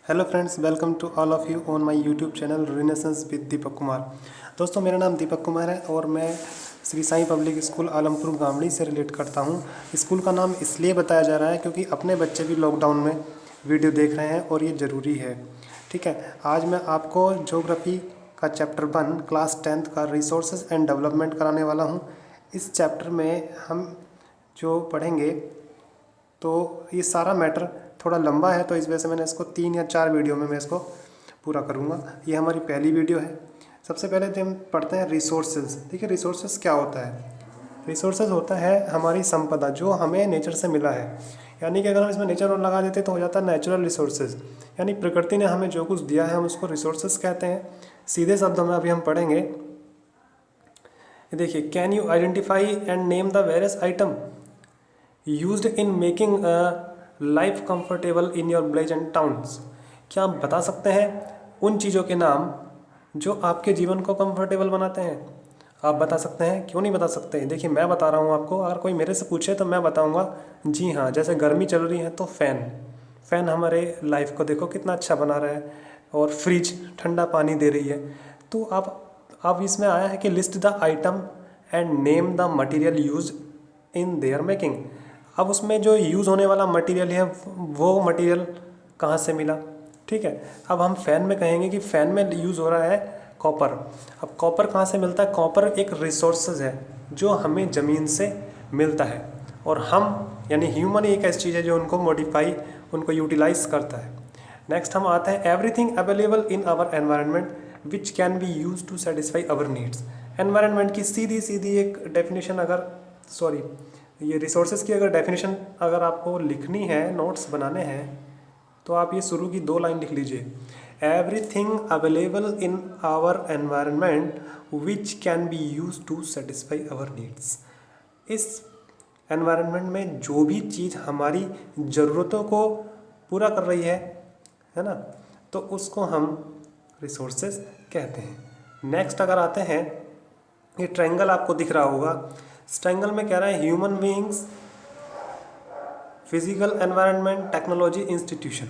Hello friends, welcome to all of you on my YouTube channel Renaissance with Deepak Kumar. दोस्तों, मेरा नाम दीपक कुमार है और मैं श्री साईं पब्लिक स्कूल आलमपुर गामड़ी से रिलेट करता हूं। स्कूल का नाम इसलिए बताया जा रहा है क्योंकि अपने बच्चे भी लॉकडाउन में वीडियो देख रहे हैं और ये ज़रूरी है। ठीक है, आज मैं आपको ज्योग्राफी का चैप्टर 1 क्लास 10th का रिसोर्सेज एंड डेवलपमेंट कराने वाला हूँ। इस चैप्टर में हम जो पढ़ेंगे तो ये सारा मैटर थोड़ा लंबा है, तो इस वजह से मैंने इसको 3 या 4 वीडियो में मैं इसको पूरा करूँगा। ये हमारी पहली वीडियो है। सबसे पहले तो हम पढ़ते हैं रिसोर्सेज। ठीक है, रिसोर्सेज क्या होता है? रिसोर्सेज होता है हमारी संपदा जो हमें नेचर से मिला है। यानी कि अगर हम इसमें नेचर और लगा देते तो हो जाता है नेचुरल रिसोर्सेज। यानी प्रकृति ने हमें जो कुछ दिया है हम उसको रिसोर्सेज कहते हैं। सीधे शब्दों में अभी हम पढ़ेंगे। देखिए, can you identify and name the various item used in making life comfortable in your village and towns. क्या आप बता सकते हैं उन चीज़ों के नाम जो आपके जीवन को कंफर्टेबल बनाते हैं? आप बता सकते हैं, क्यों नहीं बता सकते? देखिए, मैं बता रहा हूँ आपको। अगर कोई मेरे से पूछे तो मैं बताऊँगा जी हाँ। जैसे गर्मी चल रही है तो फ़ैन हमारे लाइफ को देखो कितना अच्छा बना रहा है, और फ्रिज ठंडा पानी दे रही है। तो अब इसमें आया है कि list the item and name the material use in their making. अब उसमें जो यूज़ होने वाला मटेरियल है वो मटेरियल कहाँ से मिला? ठीक है, अब हम फ़ैन में कहेंगे कि फ़ैन में यूज़ हो रहा है कॉपर। अब कॉपर कहाँ से मिलता है? कॉपर एक रिसोर्सेज है जो हमें ज़मीन से मिलता है, और हम यानी ह्यूमन एक ऐसी चीज़ है जो उनको मॉडिफाई, उनको यूटिलाइज करता है। नेक्स्ट हम आते हैं everything available in our environment which can be use to satisfy our needs. Environment की सीधी सीधी एक डेफिनेशन ये रिसोर्सेज की अगर डेफिनेशन अगर आपको लिखनी है, नोट्स बनाने हैं, तो आप ये शुरू की 2 लाइन लिख लीजिए। Everything available in our environment which can be use to satisfy our needs. इस एनवायरनमेंट में जो भी चीज़ हमारी ज़रूरतों को पूरा कर रही है ना, तो उसको हम रिसोर्सेज कहते हैं। नेक्स्ट अगर आते हैं, ये ट्रायंगल आपको दिख रहा होगा। इस ट्रायंगल में कह रहा है human beings, physical environment, technology, institution.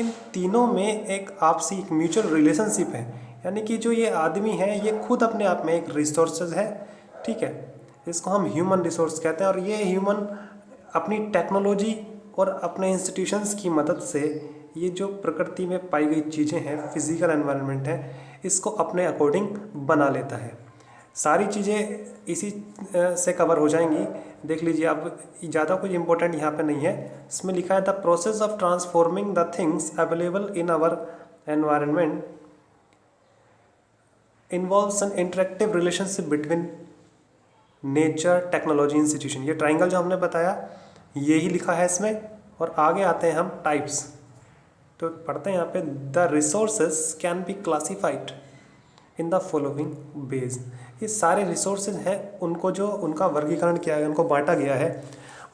इन तीनों में एक आपसी एक म्यूचुअल रिलेशनशिप है। यानी कि जो ये आदमी है ये खुद अपने आप में एक रिसोर्सेज है। ठीक है, इसको हम ह्यूमन रिसोर्स कहते हैं, और ये ह्यूमन अपनी टेक्नोलॉजी और अपने इंस्टीट्यूशंस की मदद से ये जो प्रकृति में पाई गई चीज़ें हैं, फिजिकल एनवायरनमेंट है, इसको अपने अकॉर्डिंग बना लेता है। सारी चीज़ें इसी से कवर हो जाएंगी। देख लीजिए, अब ज़्यादा कुछ इंपॉर्टेंट यहाँ पे नहीं है। इसमें लिखा है the process of transforming the things available in our environment involves an interactive relationship between nature, technology, institution. ये ट्राइंगल जो हमने बताया ये ही लिखा है इसमें। और आगे आते हैं हम टाइप्स, तो पढ़ते हैं यहाँ पे the resources can be classified in the following ways. ये सारे रिसोर्सेज हैं, उनको जो उनका वर्गीकरण किया गया, उनको बांटा गया है,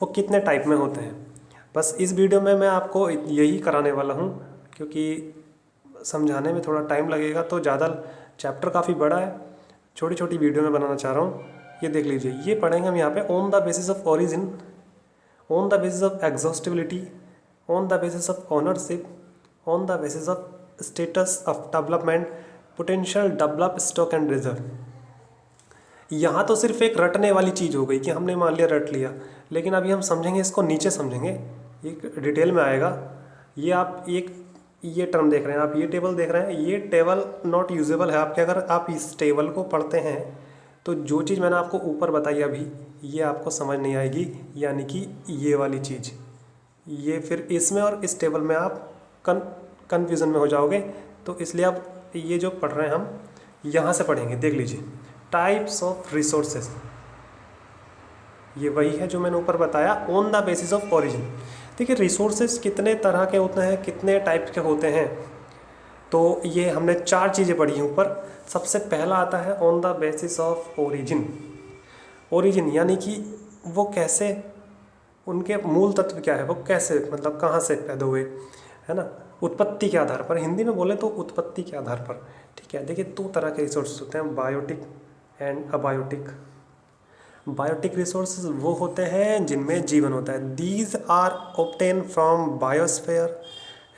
वो कितने टाइप में होते हैं। बस इस वीडियो में मैं आपको यही कराने वाला हूँ, क्योंकि समझाने में थोड़ा टाइम लगेगा, तो ज़्यादा चैप्टर काफ़ी बड़ा है, छोटी छोटी वीडियो में बनाना चाह रहा हूँ। ये देख लीजिए, ये पढ़ेंगे हम यहाँ पे on the basis of origin, on the basis of exhaustibility, on the basis of ownership, on the basis of status of development, potential, develop, stock and reserve. यहाँ तो सिर्फ एक रटने वाली चीज़ हो गई कि हमने मान लिया, रट लिया, लेकिन अभी हम समझेंगे इसको, नीचे समझेंगे, एक डिटेल में आएगा। ये आप ये टर्म देख रहे हैं, आप ये टेबल देख रहे हैं, ये टेबल नॉट यूजेबल है आपके। अगर आप इस टेबल को पढ़ते हैं तो जो चीज़ मैंने आपको ऊपर बताई अभी, ये आपको समझ नहीं आएगी। यानी कि ये वाली चीज़, ये फिर इसमें और इस टेबल में आप कन्फ्यूज़न में हो जाओगे। तो इसलिए आप ये जो पढ़ रहे हैं हम यहाँ से पढ़ेंगे। देख लीजिए, टाइप्स ऑफ रिसोर्सेज, ये वही है जो मैंने ऊपर बताया, on the basis of origin. देखिए, रिसोर्सेज कितने तरह के होते हैं, कितने टाइप के होते हैं, तो ये हमने 4 चीज़ें पढ़ी हैं ऊपर। सबसे पहला आता है on the basis of origin. Origin यानी कि वो कैसे, उनके मूल तत्व क्या है, वो कैसे, मतलब कहाँ से पैदा हुए, है ना, उत्पत्ति के आधार पर। हिंदी में बोले तो उत्पत्ति के आधार पर। ठीक है, देखिए 2 तरह के रिसोर्सेज होते हैं, biotic and abiotic. Biotic resources वो होते हैं जिनमें जीवन होता है। These are obtain from biosphere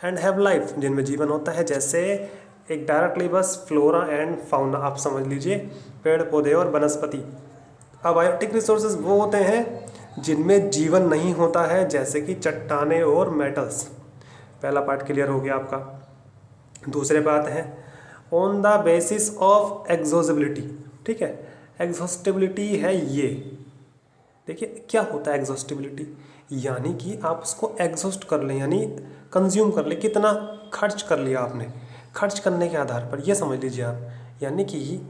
and have life, जिनमें जीवन होता है, जैसे एक डायरेक्टली बस फ्लोरा एंड फाउना आप समझ लीजिए, पेड़ पौधे और वनस्पति। अबायोटिक रिसोर्सेज वो होते हैं जिनमें जीवन नहीं होता है, जैसे कि चट्टाने और मेटल्स। पहला पार्ट क्लियर हो गया आपका। दूसरे बात है on the basis of exhaustibility, ठीक है। एग्जॉस्टिबिलिटी है ये, देखिए क्या होता है एग्जॉस्टिबिलिटी, यानी कि आप उसको एग्जॉस्ट कर लें, यानी कंज्यूम कर लें, कितना खर्च कर लिया आपने, खर्च करने के आधार पर, ये समझ लीजिए आप। यानी कि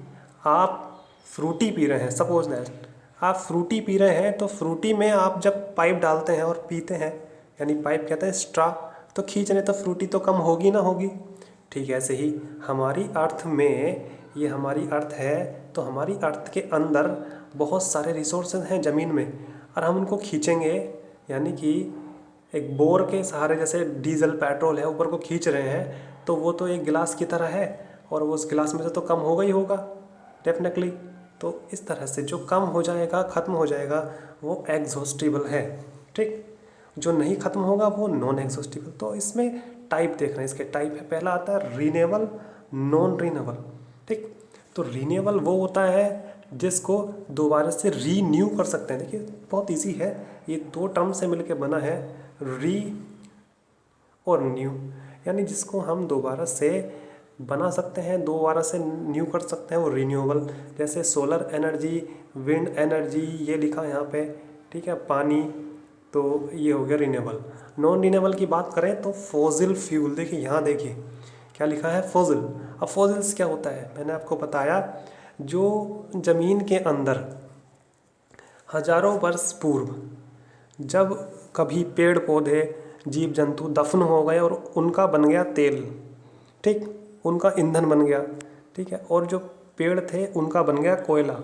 आप फ्रूटी पी रहे हैं, सपोज दैट आप फ्रूटी पी रहे हैं, तो फ्रूटी में आप जब पाइप डालते हैं और पीते हैं, यानी पाइप कहते हैं स्ट्रा, तो खींचने तो फ्रूटी तो कम होगी ना होगी। ठीक है, ऐसे ही हमारी अर्थ में, ये हमारी अर्थ है, तो हमारी अर्थ के अंदर बहुत सारे रिसोर्सेज हैं ज़मीन में, और हम उनको खींचेंगे, यानी कि एक बोर के सहारे, जैसे डीजल पेट्रोल है ऊपर को खींच रहे हैं, तो वो तो एक गिलास की तरह है, और वो उस गिलास में से तो कम होगा ही होगा डेफिनेटली। तो इस तरह से जो कम हो जाएगा, ख़त्म हो जाएगा, वो एग्जॉस्टिबल है, ठीक। जो नहीं ख़त्म होगा वो नॉन एग्जॉस्टिबल। तो इसमें टाइप देख रहे हैं, इसके टाइप है, पहला आता है रीनेबल, नॉन रीनेबल, ठीक। तो रीनेबल वो होता है जिसको दोबारा से रीन्यू कर सकते हैं। देखिए बहुत इजी है, ये दो टर्म से मिलकर बना है, री और न्यू, यानी जिसको हम दोबारा से बना सकते हैं, दोबारा से न्यू कर सकते हैं, वो रिन्यूएबल। जैसे सोलर एनर्जी, विंड एनर्जी, ये लिखा है यहाँ पे, ठीक है, पानी, तो ये हो गया रिन्यूएबल। नॉन रिन्यूएबल की बात करें तो फॉसिल फ्यूल, देखिए यहाँ देखिए क्या लिखा है, फॉसिल। अब फॉसिल्स क्या होता है, मैंने आपको बताया, जो ज़मीन के अंदर हजारों वर्ष पूर्व जब कभी पेड़ पौधे, जीव जंतु दफन हो गए और उनका बन गया तेल, ठीक, उनका ईंधन बन गया, ठीक है, और जो पेड़ थे उनका बन गया कोयला,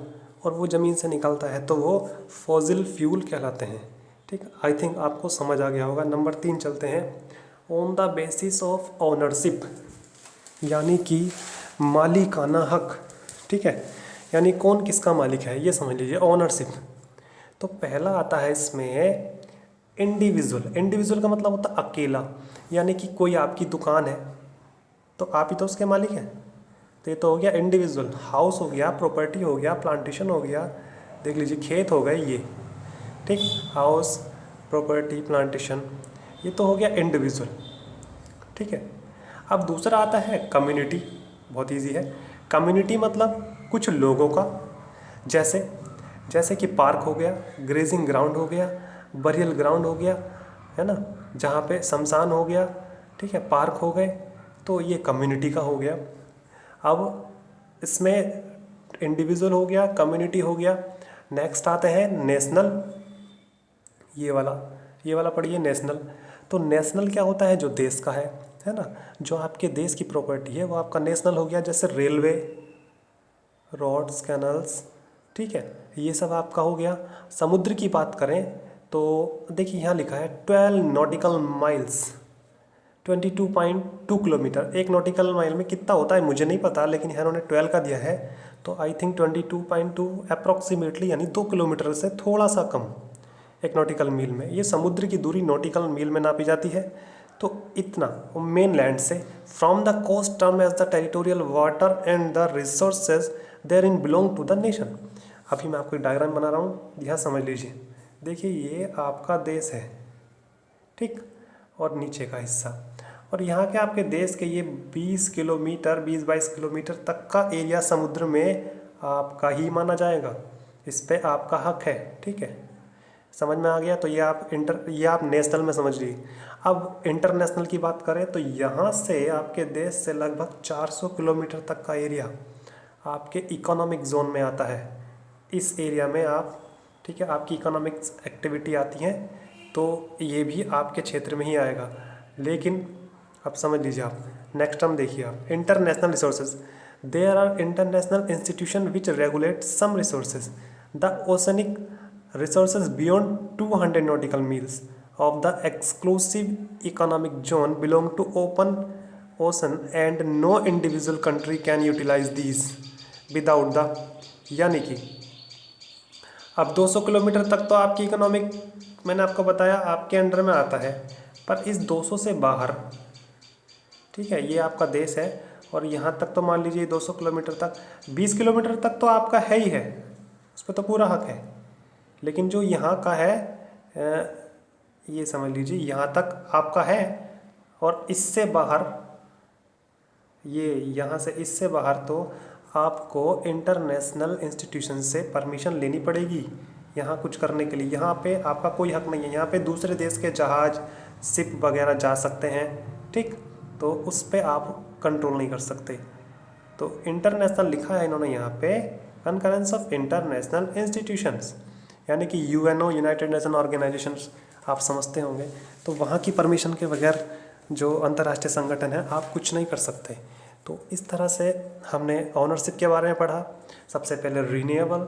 और वो ज़मीन से निकलता है, तो वो फॉसिल फ्यूल कहलाते हैं, ठीक। आई थिंक आपको समझ आ गया होगा। नंबर 3 चलते हैं, on the basis of ownership, यानी कि मालिकाना हक, ठीक है, यानी कौन किसका मालिक है, ये समझ लीजिए, ओनरशिप। तो पहला आता है इसमें इंडिविजुअल। इंडिविजुअल का मतलब होता है अकेला, यानी कि कोई आपकी दुकान है तो आप ही तो उसके मालिक हैं, तो ये तो हो गया इंडिविजुअल। हाउस हो गया, प्रॉपर्टी हो गया, प्लांटेशन हो गया, देख लीजिए खेत हो गए ये, ठीक, हाउस, प्रॉपर्टी, प्लांटेशन, ये तो हो गया इंडिविजुअल, ठीक है। अब दूसरा आता है कम्युनिटी, बहुत इजी है। कम्युनिटी मतलब कुछ लोगों का, जैसे कि पार्क हो गया, ग्रेजिंग ग्राउंड हो गया, बरियल ग्राउंड हो गया, है ना, जहाँ पे शमशान हो गया, ठीक है, पार्क हो गए, तो ये कम्युनिटी का हो गया। अब इसमें इंडिविजुअल हो गया, कम्युनिटी हो गया। नेक्स्ट आते हैं नेशनल, ये वाला पढ़िए, नेशनल। तो नेशनल क्या होता है, जो देश का है ना, जो आपके देश की प्रॉपर्टी है वो आपका नेशनल हो गया, जैसे रेलवे, रोड्स, कैनल्स, ठीक है, ये सब आपका हो गया। समुद्र की बात करें तो देखिए यहाँ लिखा है 12 नॉटिकल माइल्स, 22.2 किलोमीटर। एक नॉटिकल माइल में कितना होता है मुझे नहीं पता, लेकिन यहाँ उन्होंने 12 का दिया है, तो आई थिंक 22.2 अप्रॉक्सीमेटली, यानी 2 किलोमीटर से थोड़ा सा कम एक नॉटिकल मील में। ये समुद्र की दूरी नॉटिकल मील में नापी जाती है। तो इतना मेन लैंड से, from the coast term as the territorial water and the resources therein belong to the nation. अभी मैं आपको एक डायग्राम बना रहा हूँ, यह समझ लीजिए। देखिए ये आपका देश है, ठीक, और नीचे का हिस्सा, और यहाँ के आपके देश के ये 20 किलोमीटर, 20-22 किलोमीटर तक का एरिया समुद्र में आपका ही माना जाएगा, इस पे आपका हक है, ठीक है, समझ में आ गया। तो ये आप नेशनल में समझ लीजिए। अब इंटरनेशनल की बात करें तो यहाँ से आपके देश से लगभग 400 किलोमीटर तक का एरिया आपके इकोनॉमिक जोन में आता है। इस एरिया में आप, ठीक है, आपकी इकोनॉमिक एक्टिविटी आती है, तो ये भी आपके क्षेत्र में ही आएगा। लेकिन अब समझ लीजिए आप, नेक्स्ट टर्म देखिए आप, international resources. There are international institution which regulate some resources, the oceanic resources beyond 200 nautical miles of the exclusive economic zone belong to open ocean and no individual country can utilize these without the, यानी कि अब 200 kilometre तक तो आपकी economic, मैंने आपको बताया, आपके अंडर में आता है, पर इस 200 से बाहर ठीक है, ये आपका देश है और यहाँ तक तो मान लीजिए 200 किलोमीटर तक, 20 किलोमीटर तक तो आपका है ही है, उस पर तो पूरा हक है। लेकिन जो यहाँ का है ये समझ लीजिए यहाँ तक आपका है और इससे बाहर, ये यहाँ से इससे बाहर तो आपको इंटरनेशनल इंस्टीट्यूशन से परमिशन लेनी पड़ेगी यहाँ कुछ करने के लिए। यहाँ पे आपका कोई हक नहीं है, यहाँ पे दूसरे देश के जहाज, शिप वगैरह जा सकते हैं, ठीक, तो उस पर आप कंट्रोल नहीं कर सकते। तो इंटरनेशनल लिखा है इन्होंने यहाँ पे, कंकरेंस ऑफ इंटरनेशनल इंस्टीट्यूशंस, यानी कि यूएनओ, यूनाइटेड नेशन ऑर्गेनाइजेशंस, आप समझते होंगे। तो वहाँ की परमिशन के बगैर जो अंतर्राष्ट्रीय संगठन है आप कुछ नहीं कर सकते। तो इस तरह से हमने ओनरशिप के बारे में पढ़ा। सबसे पहले रिन्यूएबल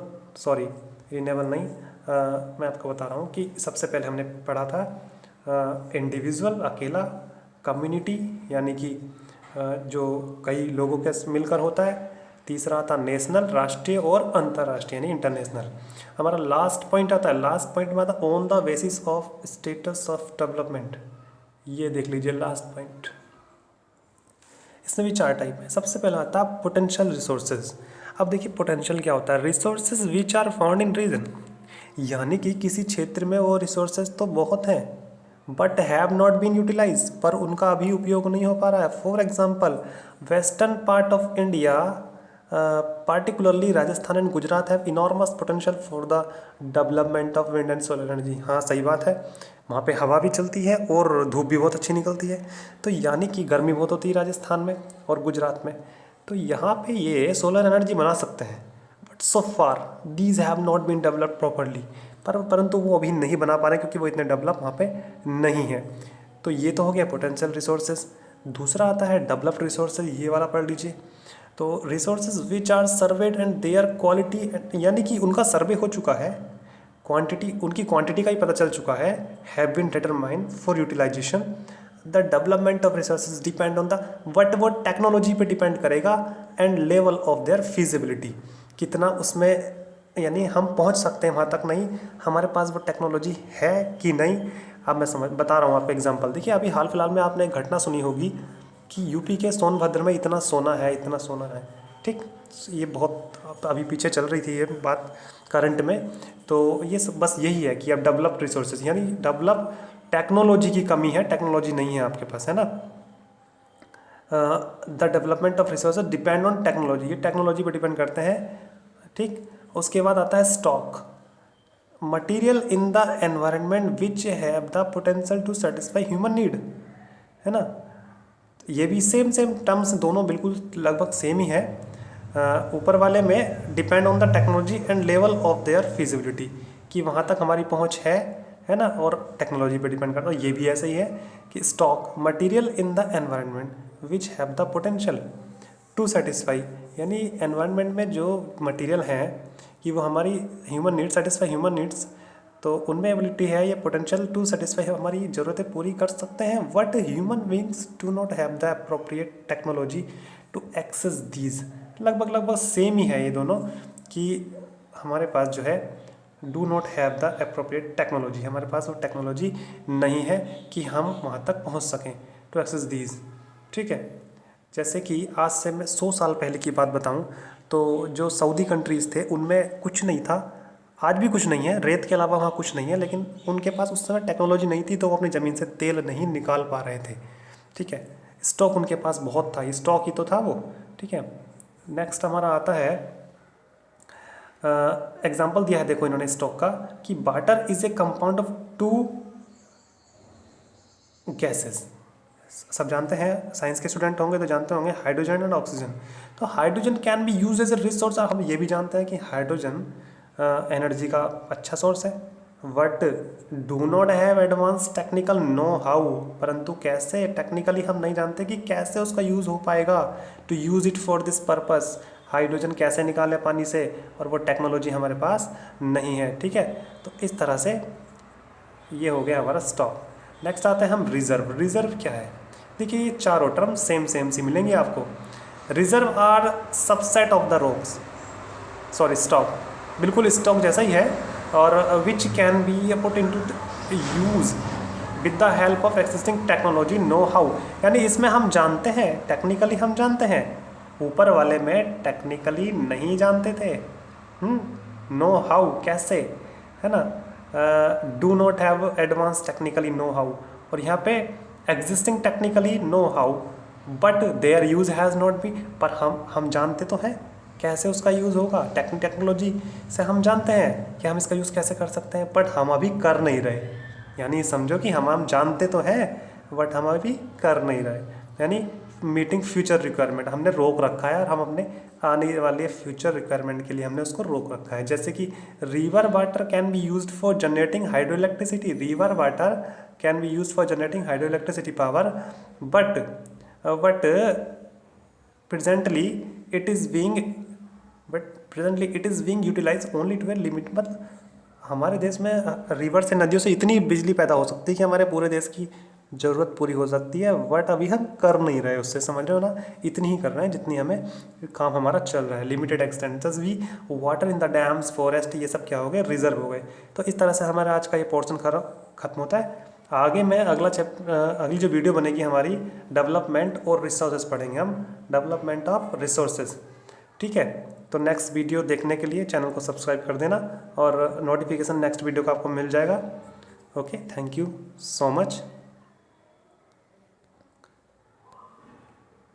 नहीं, मैं आपको बता रहा हूँ कि सबसे पहले हमने पढ़ा था इंडिविजुअल, अकेला, कम्युनिटी यानी कि जो कई लोगों के मिलकर होता है। तीसरा आता नेशनल, राष्ट्रीय, और अंतर्राष्ट्रीय यानी इंटरनेशनल। हमारा लास्ट पॉइंट आता है, लास्ट पॉइंट में आता है on the basis of status of development. ये देख लीजिए लास्ट पॉइंट, इसमें भी 4 टाइप है। सबसे पहला आता है पोटेंशियल रिसोर्सेज। अब देखिए पोटेंशियल क्या होता है, resources which are found in region, यानी कि किसी क्षेत्र में वो रिसोर्सेज तो बहुत हैं but have not been utilise, पर उनका अभी उपयोग नहीं हो पा रहा है। For example western part of India, particularly Rajasthan and Gujarat have enormous potential for the development of wind and solar energy. हाँ सही बात है, वहाँ पे हवा भी चलती है और धूप भी बहुत अच्छी निकलती है, तो यानी कि गर्मी बहुत होती है राजस्थान में और गुजरात में, तो यहाँ पे ये सोलर एनर्जी बना सकते हैं। But so far these have not been developed properly, परंतु वो अभी नहीं बना पा रहे क्योंकि वो इतने डेवलप वहाँ पे नहीं है। तो ये तो हो गया पोटेंशियल रिसोर्सेज। दूसरा आता है डेवलप्ड रिसोर्सेज, ये वाला पढ़ लीजिए। तो resources which are surveyed and their quality, यानी कि उनका सर्वे हो चुका है, क्वांटिटी, उनकी क्वांटिटी का ही पता चल चुका है, have been determined for utilisation. The development of resources depend on the, but वो टेक्नोलॉजी पे डिपेंड करेगा, and level of their feasibility, कितना उसमें यानी हम पहुंच सकते हैं वहाँ तक, नहीं हमारे पास वो टेक्नोलॉजी है कि नहीं। अब मैं बता रहा हूँ आपको एग्जांपल। देखिए अभी हाल फिलहाल में आपने एक घटना सुनी होगी कि यूपी के सोनभद्र में इतना सोना है, ठीक, ये बहुत अभी पीछे चल रही थी ये बात करंट में। तो ये सब बस यही है कि अब डेवलप्ड रिसोर्सेज यानी डेवलप टेक्नोलॉजी की कमी है, टेक्नोलॉजी नहीं है आपके पास, है ना। The development of resources depend on technology, ये टेक्नोलॉजी पर डिपेंड करते हैं, ठीक। उसके बाद आता है stock, material in the environment which have the potential to satisfy human need, है ना। ये भी सेम टर्म्स, दोनों बिल्कुल लगभग सेम ही है। ऊपर वाले में depend on the technology and level of their feasibility, कि वहाँ तक हमारी पहुँच है ना, और टेक्नोलॉजी पे डिपेंड करता है। ये भी ऐसे ही है कि stock, material in the environment which have the potential to satisfy, यानी एनवायरनमेंट में जो मटेरियल हैं कि वो हमारी human needs, satisfy human needs, तो उनमें एबिलिटी है, ये पोटेंशियल टू सेटिस्फाई हमारी ज़रूरतें पूरी कर सकते हैं। But human beings do not have the appropriate technology to access these, लगभग सेम ही है ये दोनों, कि हमारे पास जो है do not have the appropriate technology, हमारे पास वो टेक्नोलॉजी नहीं है कि हम वहाँ तक पहुँच सकें टू एक्सेस दीज, ठीक है। जैसे कि आज से मैं 100 साल पहले की बात बताऊं तो जो सऊदी कंट्रीज़ थे उनमें कुछ नहीं था, आज भी कुछ नहीं है, रेत के अलावा वहाँ कुछ नहीं है, लेकिन उनके पास उस समय टेक्नोलॉजी नहीं थी तो वो अपनी ज़मीन से तेल नहीं निकाल पा रहे थे, ठीक है। स्टॉक उनके पास बहुत था, स्टॉक ही तो था वो, ठीक है। नेक्स्ट हमारा आता है एग्जाम्पल दिया है, देखो इन्होंने स्टॉक का, कि water is a compound of 2 gases. सब जानते हैं, साइंस के स्टूडेंट होंगे तो जानते होंगे, हाइड्रोजन एंड ऑक्सीजन। तो hydrogen can be use as a resource, हम ये भी जानते हैं कि हाइड्रोजन एनर्जी का अच्छा सोर्स है, but do not have advance technical know how, परंतु कैसे टेक्निकली हम नहीं जानते कि कैसे उसका यूज़ हो पाएगा, to use it for this purpose, hydrogen कैसे निकाले पानी से, और वो टेक्नोलॉजी हमारे पास नहीं है, ठीक है। तो इस तरह से ये हो गया हमारा स्टॉक। नेक्स्ट आते हैं हम रिजर्व। रिजर्व क्या है, देखिए ये चारों टर्म सेम सी मिलेंगे आपको। Reserve are subset of the rocks, sorry stock, बिल्कुल स्टॉक जैसा ही है, और which can be put into use with the help of existing technology know how, यानी इसमें हम जानते हैं, टेक्निकली हम जानते हैं, ऊपर वाले में टेक्निकली नहीं जानते थे। नो हाउ कैसे, है ना, do not have advance technically know how, और यहाँ पे existing technically know how but their use has not be, पर हम जानते तो हैं कैसे उसका यूज़ होगा, टेक्नोलॉजी से हम जानते हैं कि हम इसका यूज़ कैसे कर सकते हैं, बट हम अभी कर नहीं रहे। यानी समझो कि हम जानते तो हैं बट हम अभी कर नहीं रहे, यानी मीटिंग फ्यूचर रिक्वायरमेंट हमने रोक रखा है, और हम अपने आने वाले फ्यूचर रिक्वायरमेंट के लिए हमने उसको रोक रखा है। जैसे कि river water can be used for generating hydro electricity, river water can be used for generating hydro electricity power, but presently it is being utilized only to a limit। मतलब हमारे देश में रिवर से, नदियों से इतनी बिजली पैदा हो सकती है कि हमारे पूरे देश की ज़रूरत पूरी हो सकती है, बट अभी हम कर नहीं रहे उससे, समझ रहे हो ना, इतनी ही कर रहे हैं जितनी हमें काम हमारा चल रहा है, लिमिटेड एक्सटेंस भी। Water in the dams, forest, ये सब क्या हो गए, रिजर्व हो गए। तो इस तरह से हमारा आज का ये पोर्शन खत्म होता है। आगे मैं अगली जो वीडियो बनेगी हमारी, डेवलपमेंट और रिसोर्सेज पढ़ेंगे हम, डेवलपमेंट ऑफ रिसोर्सेज, ठीक है। तो नेक्स्ट वीडियो देखने के लिए चैनल को सब्सक्राइब कर देना, और नोटिफिकेशन नेक्स्ट वीडियो का आपको मिल जाएगा। Okay, thank you so much.